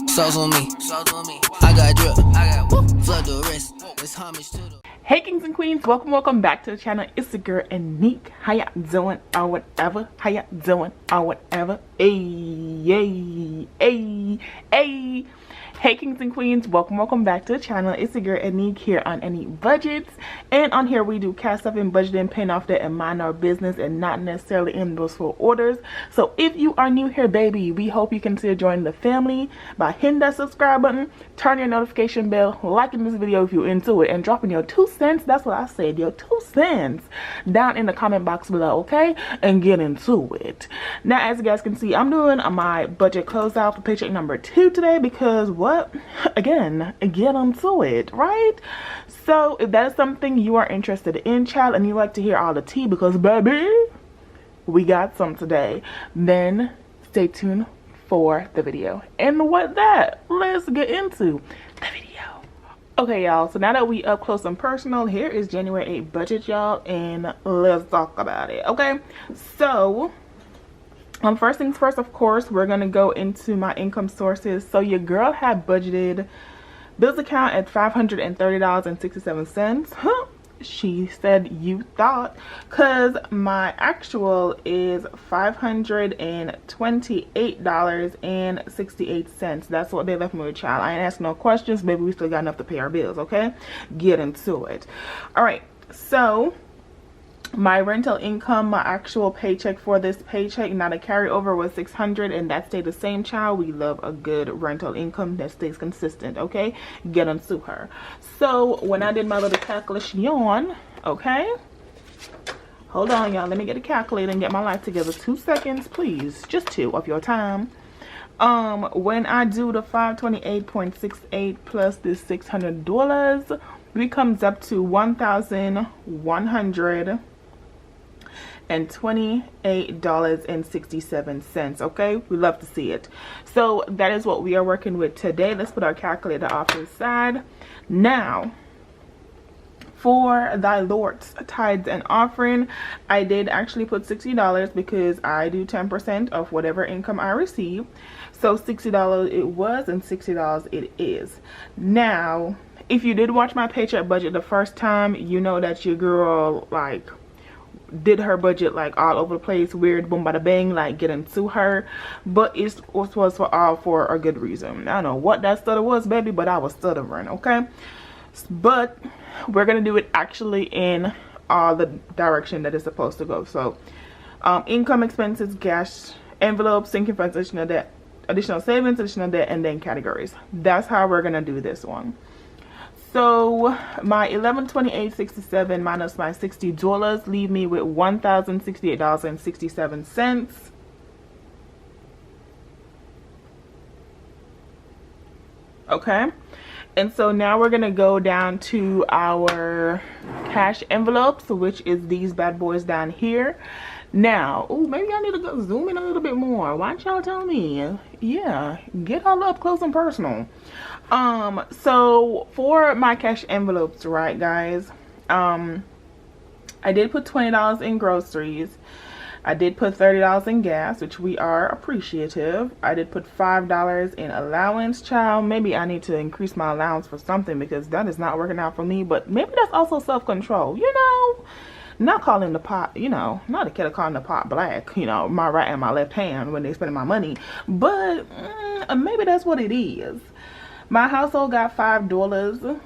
Sauce on me. I got drip. Flood the wrist. It's homage to the. Hey kings and queens, welcome back to the channel. It's the girl Aneke. How y'all doing or whatever? How y'all doing or whatever? Hey. Hey kings and queens, welcome back to the channel. It's the girl Aneke here on Any Budgets, and on here we do cash stuff and budgeting, paying off debt, and mind our business, and not necessarily in those full orders. So if you are new here, baby, we hope you consider joining the family by hitting that subscribe button, turn your notification bell, liking this video if you're into it, and dropping your 2 cents. That's what I said, your 2 cents down in the comment box below, okay? And get into it. Now, as you guys can see, I'm doing my budget closeout for paycheck number 2 today because what? Again, get into it, right? So if that is something you are interested in, child, and you like to hear all the tea, because baby, we got some today, then stay tuned for the video. And with that, let's get into the video. Okay, y'all, so now that we up close and personal, here is January 8 budget, y'all, and let's talk about it. Okay, so first things first, of course, we're gonna go into my income sources. So your girl had budgeted bills account at $530.67. She said you thought, because my actual is $528.68. That's what they left me with, child. I ain't asking no questions. Maybe we still got enough to pay our bills, okay? Get into it. All right, so my rental income, my actual paycheck for this paycheck, not a carryover, was $600, and that stayed the same, child. We love a good rental income that stays consistent, okay? Get into her. So when I did my little calculation, okay, hold on, y'all, let me get a calculator and get my life together. 2 seconds, please, just 2 of your time. When I do the 528.68 plus this $600, it comes up to $1,128.67. okay, we love to see it. So that is what we are working with today. Let's put our calculator off to the side. Now, for thy Lord's tithes and offering, I did actually put $60 because I do 10% of whatever income I receive. So $60 it was, and $60 it is. Now, if you did watch my paycheck budget the first time, you know that your girl like did her budget like all over the place, weird, boom bada bang, like get into her, but it was for a good reason. I don't know what that stutter was, baby, but I was stuttering, okay? But we're gonna do it actually in the direction that it's supposed to go. So income, expenses, cash envelopes, sinking funds, additional debt, additional savings, additional debt, and then categories. That's how we're gonna do this one. So my $1,128.67 minus my $60 leave me with $1,068.67. Okay, and so now we're gonna go down to our cash envelopes, which is these bad boys down here. Now, oh, maybe I need to go zoom in a little bit more. Why don't y'all tell me? Yeah, get all up close and personal. So for my cash envelopes, right, guys, I did put $20 in groceries. I did put $30 in gas, which we are appreciative. I did put $5 in allowance, child. Maybe I need to increase my allowance for something because that is not working out for me, but maybe that's also self-control, you know? Not calling the pot, you know, not a kid calling the pot black, you know, my right and my left hand when they spending my money, but maybe that's what it is. My household got $5,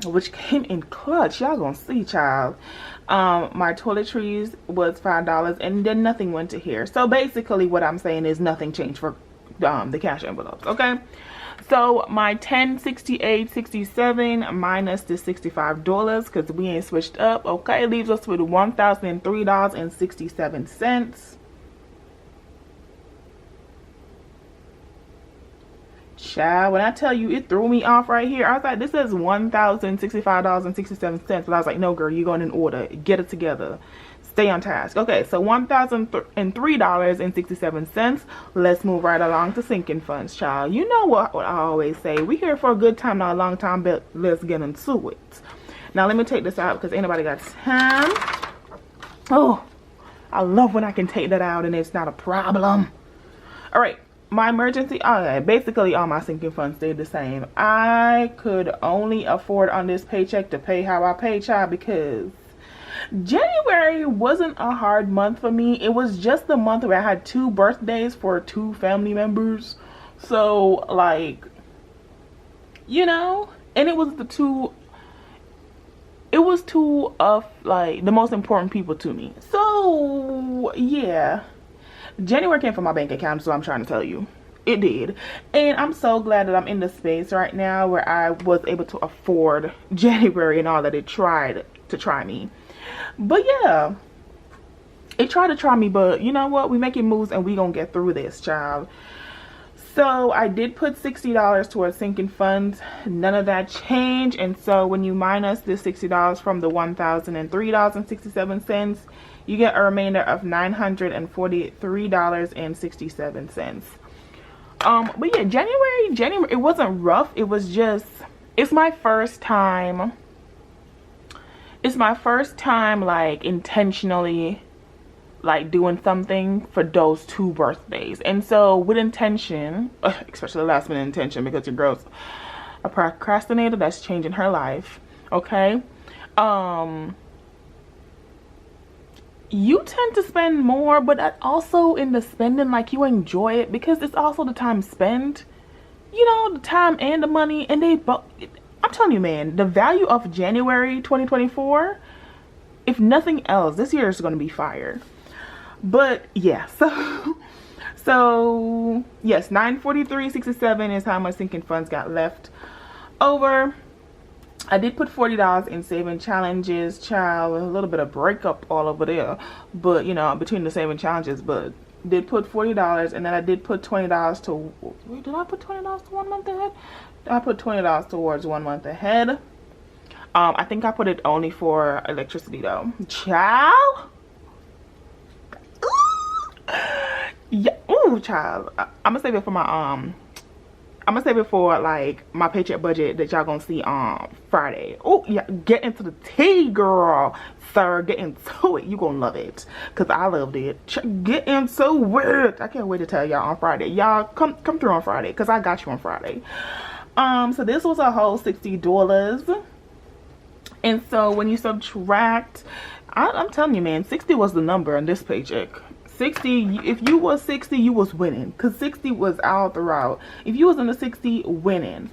which came in clutch. Y'all gonna see, child. My toiletries was $5, and then nothing went to here. So basically what I'm saying is nothing changed for the cash envelopes, okay? So my $1068.67 minus the $65 because we ain't switched up, okay, leaves us with $1,003.67. Child, when I tell you it threw me off right here, I was like, this says $1,065.67, but I was like, no girl, you're going in order, get it together, stay on task. Okay, so $1,003.67. let's move right along to sinking funds, child. You know what I always say, we here for a good time, not a long time, but let's get into it. Now let me take this out because ain't nobody got time. Oh, I love when I can take that out and it's not a problem. All right, my emergency, okay, basically all my sinking funds stayed the same. I could only afford on this paycheck to pay how I pay, child, because January wasn't a hard month for me. It was just the month where I had 2 birthdays for 2 family members. So, like, you know, and it was two of, like, the most important people to me. So, yeah. January came from my bank account, so I'm trying to tell you. It did. And I'm so glad that I'm in the space right now where I was able to afford January and all that it tried to try me. But yeah, it tried to try me, but you know what? We making moves and we gonna get through this, child. So I did put $60 towards sinking funds. None of that changed. And so when you minus this $60 from the $1,003.67, you get a remainder of $943.67. But yeah, January, it wasn't rough. It was just, it's my first time like intentionally like doing something for those 2 birthdays. And so with intention, especially last minute intention, because your girl's a procrastinator that's changing her life, okay? You tend to spend more, but also in the spending, like, you enjoy it because it's also the time spent, you know, the time and the money. And they both, I'm telling you, man, the value of January 2024, if nothing else, this year is going to be fire. But yeah, so yes, $943.67 is how much sinking funds got left over. I did put $40 in saving challenges, child. A little bit of breakup all over there, but you know, between the saving challenges. But did put $40, and then I did put $20 to. Wait, did I put $20 to 1 month ahead? I put $20 towards 1 month ahead. I think I put it only for electricity though, child. Yeah, ooh, child. I'm gonna save it for my I'm gonna save it for like my paycheck budget that y'all gonna see on Friday. Oh yeah, get into the tea, girl, sir. Get into it. You gonna love it, cause I loved it. Get into it. I can't wait to tell y'all on Friday. Y'all come through on Friday, cause I got you on Friday. So this was a whole $60, and so when you subtract, I'm telling you, man, 60 was the number on this paycheck. 60, if you was 60, you was winning, because 60 was all throughout. If you was in the 60, winning.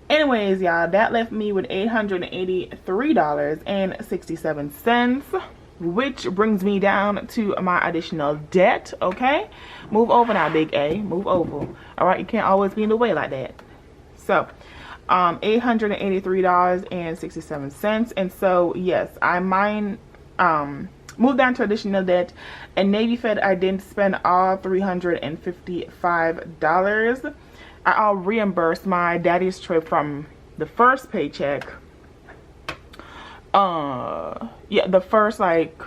Anyways, y'all, that left me with $883.67, which brings me down to my additional debt. Okay, move over now, big A, move over. All right, you can't always be in the way like that. So $883.67, and so yes, I moved down to additional debt, and Navy Fed, I didn't spend all $355. I'll reimburse my daddy's trip from the first paycheck. Yeah, the first like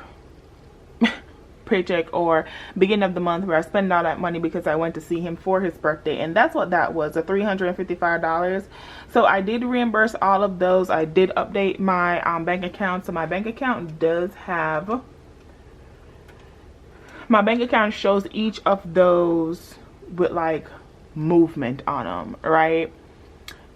paycheck or beginning of the month where I spend all that money because I went to see him for his birthday, and that's what that was, a $355. So I did reimburse all of those. I did update my bank account, so my bank account does have, my bank account shows each of those with like movement on them, right?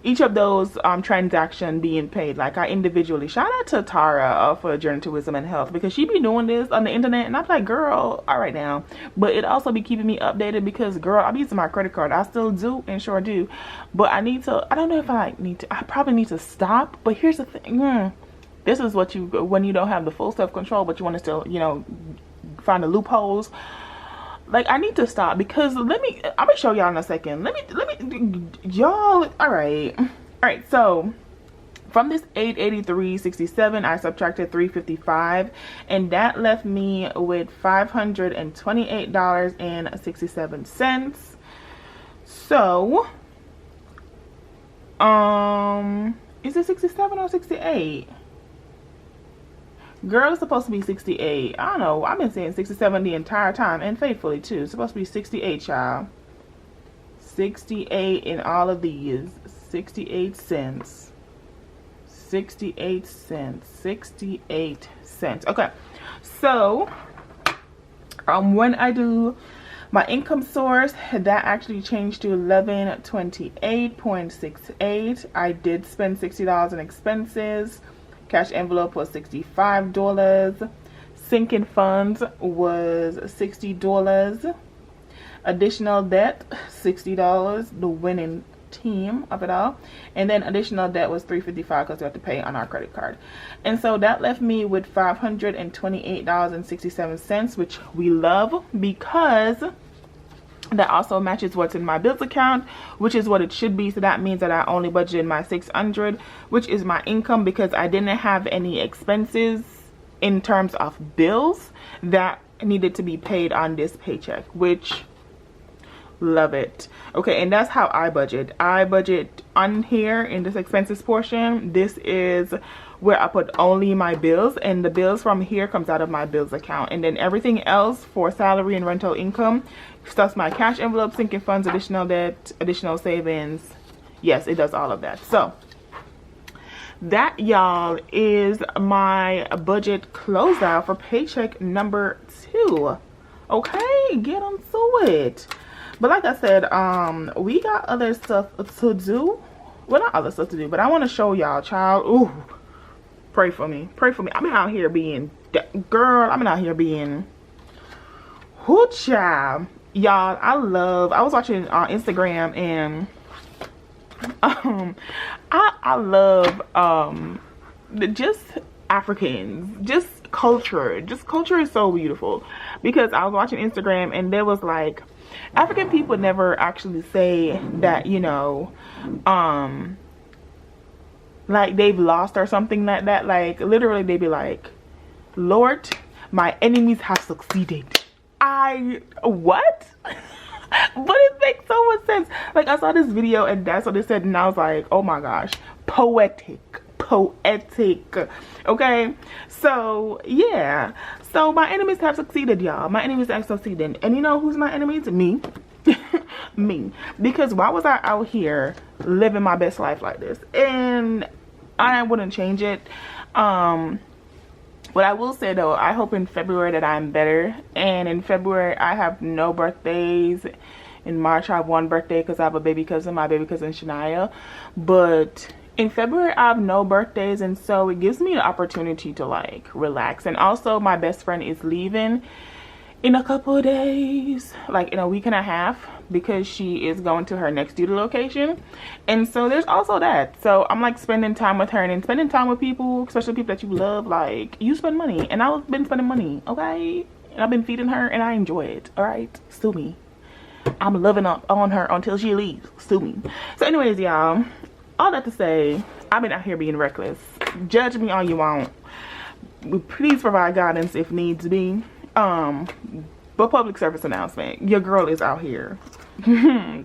Each of those transaction being paid, like I individually, shout out to Tara for Journey to Wisdom and Health, because she be doing this on the internet, and I'm like, girl, all right now. But it also be keeping me updated because, girl, I'm using my credit card. I still do and sure do, but I need to, I don't know if I need to, I probably need to stop. But here's the thing, this is what you, when you don't have the full self-control, but you want to still, you know, find the loopholes. Like, I need to stop, because I'm gonna show y'all in a second. Let me y'all, all right, so from this $883.67, I subtracted $355, and that left me with $528.67. So is it 67 or 68? Girl, it's supposed to be 68. I don't know. I've been saying 67 the entire time, and faithfully too. It's supposed to be 68, y'all. 68 in all of these. 68 cents. 68 cents. 68 cents. Okay. So, when I do My income source, that actually changed to 1128.68. I did spend $60 in expenses. Cash envelope was $65. Sinking funds was $60. Additional debt, $60. The winning team of it all. And then additional debt was $355 because we have to pay on our credit card. And so that left me with $528.67, which we love because that also matches what's in my bills account, which is what it should be. So that means that I only budgeted my $600, which is my income, because I didn't have any expenses in terms of bills that needed to be paid on this paycheck, which love it. Okay, and that's how I budget. I budget on here in this expenses portion. This is where I put only my bills, and the bills from here comes out of my bills account, and then everything else for salary and rental income stuffs my cash envelope, sinking funds, additional debt, additional savings. Yes, it does all of that. So that, y'all, is my budget closeout for paycheck number 2. Okay, get onto it. But like I said, we got other stuff to do. Well, not other stuff to do, but I want to show y'all, child. Ooh, pray for me. Pray for me. I've been out here being, girl, I've been out here being, whoo, child. Y'all, I was watching on Instagram, and I love just Africans, just culture is so beautiful. Because I was watching Instagram, and there was like, African people never actually say that, you know, like they've lost or something like that. Like literally they be like, Lord, my enemies have succeeded. What? But it makes so much sense. Like I saw this video and that's what it said, and I was like, oh my gosh, poetic. Okay, so yeah, so my enemies have succeeded, y'all. My enemies have succeeded. And you know who's my enemies? Me. Me. Because why was I out here living my best life like this? And I wouldn't change it. What I will say though, I hope in February that I'm better. And in February I have no birthdays. In March I have one birthday because I have a baby cousin, my baby cousin Shania. But in February I have no birthdays, and so it gives me the opportunity to like relax. And also my best friend is leaving in a couple of days, like in a week and a half, because she is going to her next duty location. And so there's also that. So I'm like spending time with her, and spending time with people, especially people that you love, like you spend money, and I've been spending money, okay? And I've been feeding her and I enjoy it. All right, sue me. I'm loving up on her until she leaves. Sue me. So anyways, y'all, all that to say, I've been out here being reckless. Judge me all you want. Please provide guidance if needs be. But public service announcement, your girl is out here. So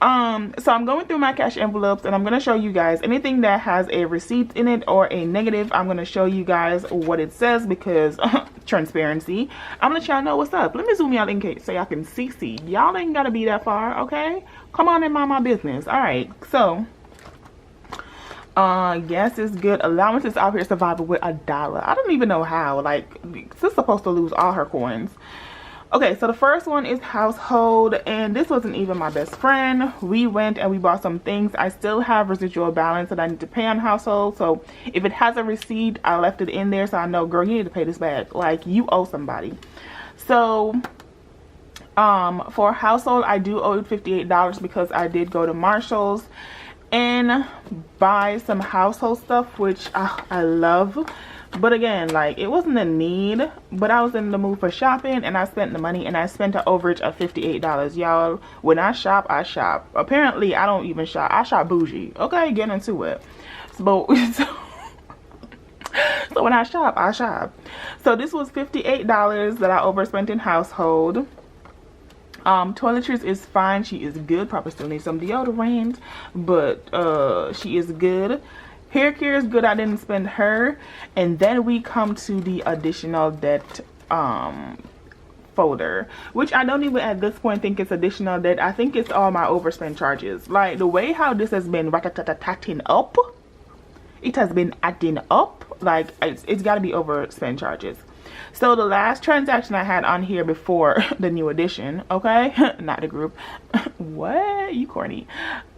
I'm going through my cash envelopes, and I'm going to show you guys anything that has a receipt in it or a negative. I'm going to show you guys what it says, because transparency. I'm going to let y'all know what's up. Let me zoom y'all in case so y'all can see. Y'all ain't got to be that far, okay? Come on and mind my business. All right, so gas is good. Allowance is out here surviving with $1. I don't even know how. Like, she's supposed to lose all her coins. Okay, so the first one is household, and this wasn't even my best friend. We went and we bought some things. I still have residual balance that I need to pay on household, so if it has a receipt, I left it in there, so I know, girl, you need to pay this back. Like, you owe somebody. So for household, I do owe $58 because I did go to Marshall's and buy some household stuff, which I love. But again, like, it wasn't a need, but I was in the mood for shopping, and I spent the money, and I spent an overage of $58. Y'all, when I shop, I shop. Apparently, I don't even shop. I shop bougie. Okay, get into it. So when I shop, I shop. So this was $58 that I overspent in household. Toiletries is fine. She is good. Probably still need some deodorant, but she is good. Hair care is good. I didn't spend her. And then we come to the additional debt folder, which I don't even at this point think it's additional debt. I think it's all my overspend charges. Like, the way how this has been rat-a-tat-tat-tatting up, it has been acting up. Like, it's got to be overspend charges. So the last transaction I had on here before the new edition, okay, not the group. What? You corny.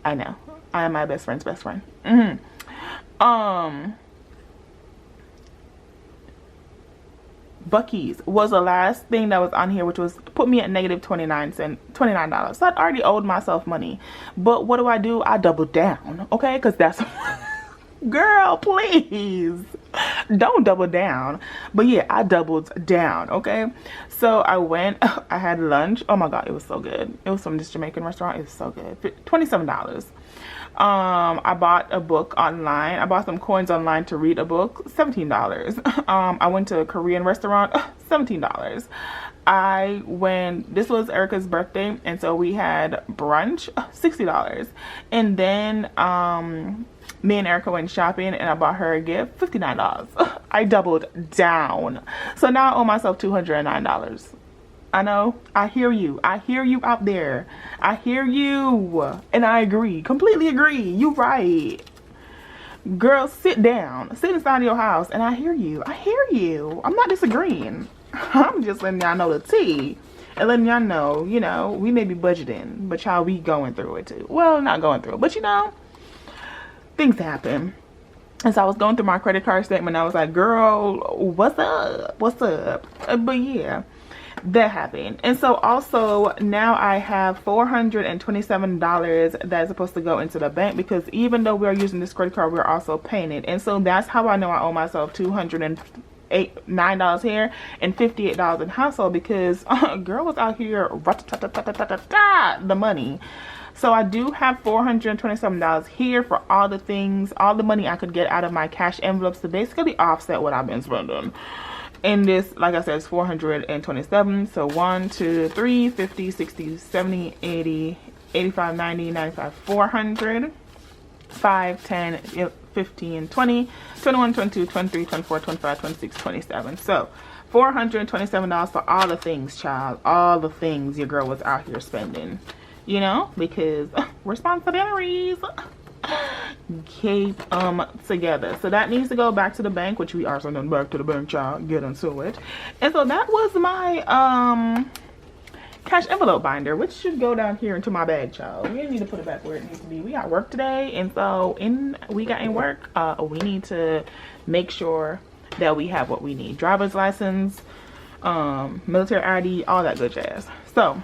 I know. I am my best friend's best friend. Buc-ee's was the last thing that was on here, which was put me at negative $29. So I'd already owed myself money. But what do? I doubled down, okay? Because that's girl, please don't double down. But yeah, I doubled down, okay? So I went, I had lunch. Oh my god, it was so good. It was from this Jamaican restaurant. It was so good. $27. I bought a book online. I bought some coins online to read a book. $17. I went to a Korean restaurant. $17. This was Erica's birthday, and so we had brunch. $60. And then me and Erica went shopping, and I bought her a gift. $59. I doubled down. So now I owe myself $209. I know. I hear you. I hear you out there. I hear you. And I agree. Completely agree. You right. Girl, sit down. Sit inside of your house. And I hear you. I hear you. I'm not disagreeing. I'm just letting y'all know the tea. And letting y'all know, you know, we may be budgeting, but y'all, we going through it too. Well, not going through it, but you know, things happen. And so I was going through my credit card statement. I was like, girl, what's up? What's up? But yeah. That happened. And so also now I have $427 that's supposed to go into the bank, because even though we're using this credit card, we're also paying it. And so that's how I know I owe myself $9 here and $58 in household, because girl was out here the money. So I do have $427 here for all the things, all the money I could get out of my cash envelopes to basically offset what I've been spending. And this, like I said, is 427. So 1, 2, 3, 50, 60, 70, 80, 85, 90, 95, 400, 5, 10, 15, 20, 21, 22, 23, 24, 25, 26, 27. So $427 for all the things, child. All the things your girl was out here spending. You know, because responsibilities. Keep together. So that needs to go back to the bank, which we are sending back to the bank, child. Get into it. And so that was my cash envelope binder, which should go down here into my bag, child. We need to put it back where it needs to be. We got work today, and so we got in work, we need to make sure that we have what we need: driver's license, military ID, all that good jazz. So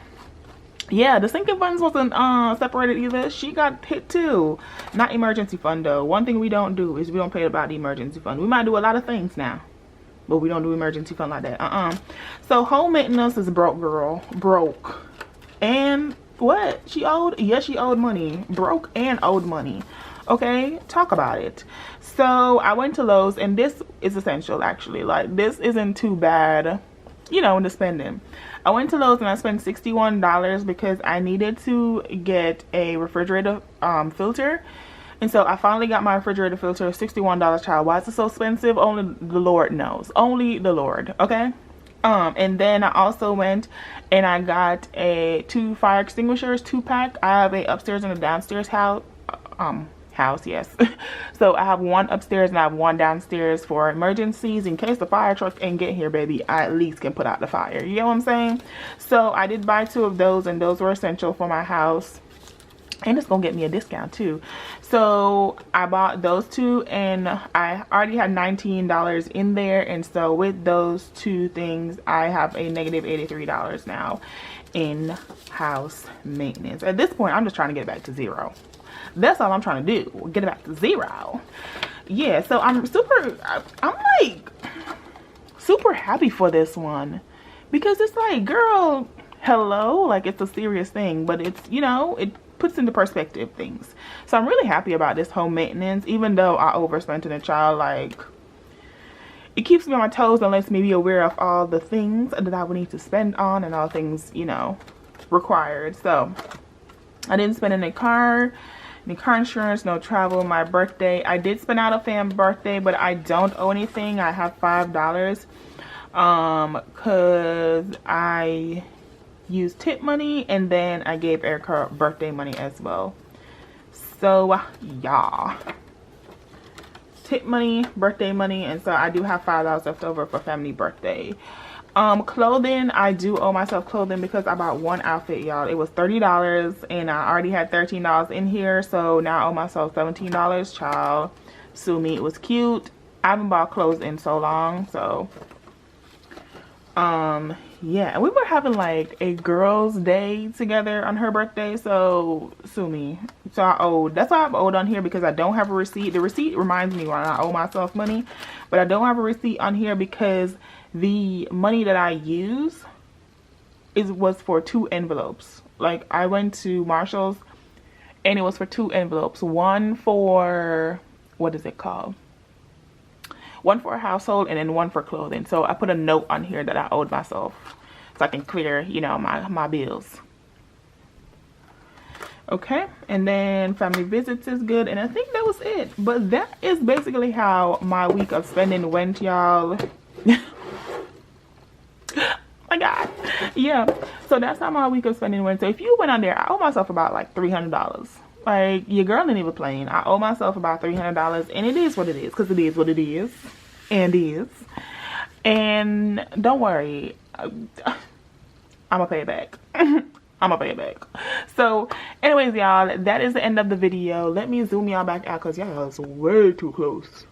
yeah, the sinking funds wasn't separated either. She got hit too. Not emergency fund though. One thing we don't do is we don't pay about the emergency fund. We might do a lot of things now, but we don't do emergency fund like that. So home maintenance is broke, girl. Broke. And what? She owed? Yes, she owed money. Broke and owed money. Okay, talk about it. So I went to Lowe's, and this is essential actually. Like, this isn't too bad, you know, in the spending. I went to Lowe's and I spent $61 because I needed to get a refrigerator filter. And so I finally got my refrigerator filter. $61, child. Why is it so expensive? Only the Lord knows. Only the Lord, okay? And then I also went and I got 2 fire extinguishers, 2-pack. I have a upstairs and a downstairs house, yes. So I have one upstairs and I have one downstairs for emergencies. In case the fire truck ain't get here, baby, I at least can put out the fire. You know what I'm saying? So I did buy 2 of those, and those were essential for my house, and it's gonna get me a discount too. So I bought those 2, and I already had $19 in there. And so with those 2 things, I have a negative $83 now in house maintenance. At this point, I'm just trying to get back to zero. That's all I'm trying to do. Get it back to zero. Yeah, so I'm like super happy for this one, because it's like, girl, hello, like, it's a serious thing, but it's, you know, it puts into perspective things. So I'm really happy about this home maintenance, even though I overspent in a child. Like, it keeps me on my toes and lets me be aware of all the things that I would need to spend on, and all things, you know, required. So I didn't spend in a car insurance, no travel. My birthday, I did spend out a fam birthday, but I don't owe anything. I have $5 because I used tip money, and then I gave Erica birthday money as well. So yeah, tip money, birthday money, and so I do have $5 left over for family birthday. Clothing, I do owe myself clothing because I bought one outfit, y'all. It was $30 and I already had $13 in here, so now I owe myself $17. Child, sue me. It was cute. I haven't bought clothes in so long, so yeah, and we were having like a girls' day together on her birthday, so sue me. So I owed. That's why I'm owed on here, because I don't have a receipt. The receipt reminds me when I owe myself money, but I don't have a receipt on here because the money that I use was for 2 envelopes. Like, I went to Marshall's and it was for 2 envelopes. One for, what is it called? One for a household and then one for clothing. So I put a note on here that I owed myself so I can clear, you know, my bills. Okay, and then family visits is good, and I think that was it. But that is basically how my week of spending went, y'all. My God. Yeah, so that's how my week of spending went. So if you went on there, I owe myself about like $300. Like, your girl ain't even playing. I owe myself about $300, and it is what it is, because it is what it is, and is. And don't worry, I'm gonna pay it back. I'm gonna pay it back. So anyways, y'all, that is the end of the video. Let me zoom y'all back out because y'all is way too close.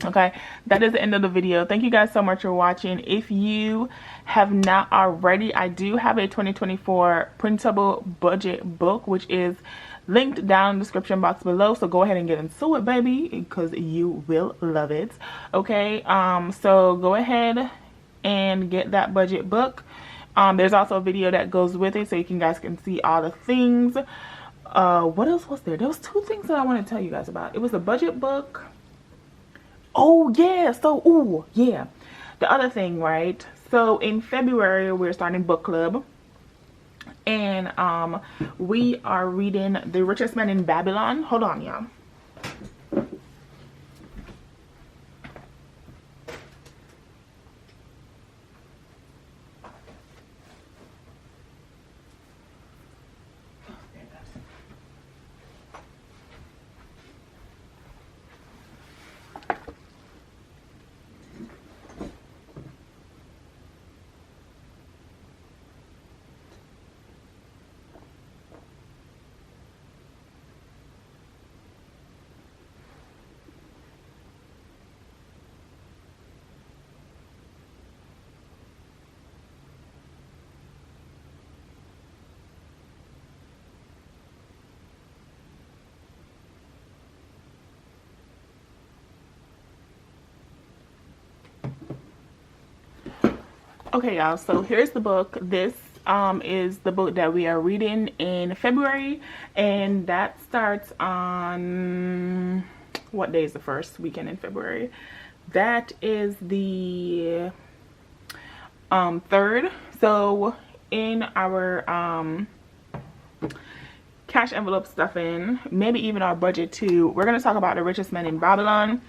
Okay, that is the end of the video. Thank you guys so much for watching. If you have not already, I do have a 2024 printable budget book, which is linked down in the description box below, so go ahead and get into it, baby, because you will love it. Okay, so go ahead and get that budget book. There's also a video that goes with it, so you guys can see all the things. What else was there? There was 2 things that I want to tell you guys about. It was a budget book. Oh yeah, so ooh yeah, the other thing, right? So in February we're starting book club, and we are reading The Richest Man in Babylon. Hold on, y'all. Okay, y'all, so here's the book. This is the book that we are reading in February, and that starts on, what day is the first weekend in February? That is the 3rd. So in our cash envelope stuffing, maybe even our budget too, we're going to talk about The Richest Man in Babylon.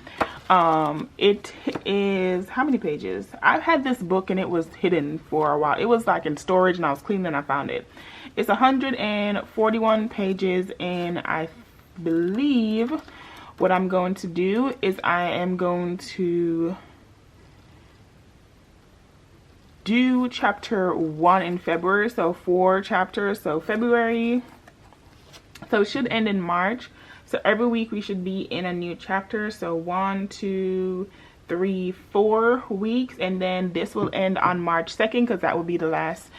It is, how many pages? I've had this book and it was hidden for a while. It was like in storage and I was cleaning and I found it. It's 141 pages, and I believe what I'm going to do is I am going to do chapter 1 in February, so 4 chapters. So February, so it should end in March. So every week we should be in a new chapter. So 1, 2, 3, 4 weeks, and then this will end on March 2nd because that will be the last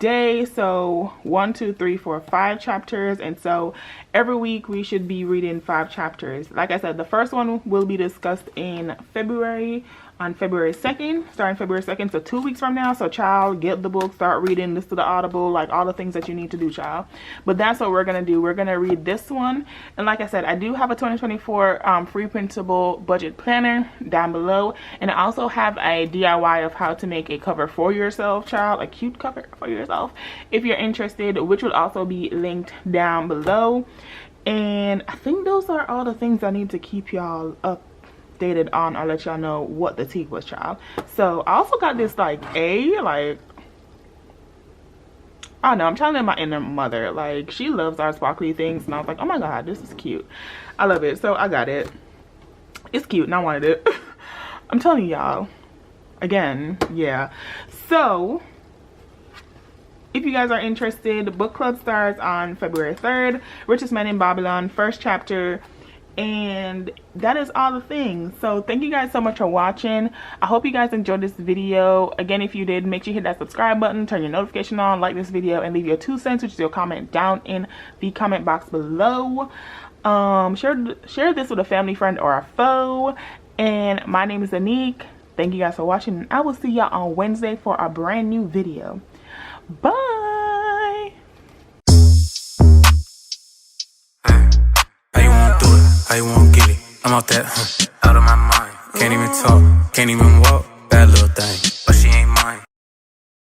day. So 1, 2, 3, 4, 5 chapters, and so every week we should be reading 5 chapters. Like I said, the first one will be discussed in February, on February 2nd, starting February 2nd, so 2 weeks from now. So child, get the book, start reading, listen to the Audible, like all the things that you need to do, child. But that's what we're gonna do. We're gonna read this one, and like I said, I do have a 2024 free printable budget planner down below, and I also have a DIY of how to make a cover for yourself, child, a cute cover for yourself, if you're interested, which will also be linked down below. And I think those are all the things I need to keep y'all updated on, or let y'all know what the tea was, child. So I also got this like like, I don't know, I'm trying to let my inner mother, like, she loves our sparkly things, and I was like, oh my god, this is cute, I love it, so I got it. It's cute and I wanted it. I'm telling y'all. Again, yeah. So if you guys are interested, book club starts on February 3rd. Richest Man in Babylon, first chapter. And that is all the things. So thank you guys so much for watching. I hope you guys enjoyed this video. Again, if you did, make sure you hit that subscribe button, turn your notification on, like this video, and leave your 2 cents, which is your comment, down in the comment box below. Share this with a family, friend, or a foe. And my name is Aneke. Thank you guys for watching, and I will see y'all on Wednesday for a brand new video. Bye. How you wanna do it? How you wanna get it? I'm out that, out of my mind. Can't even talk, can't even walk. Bad little thing.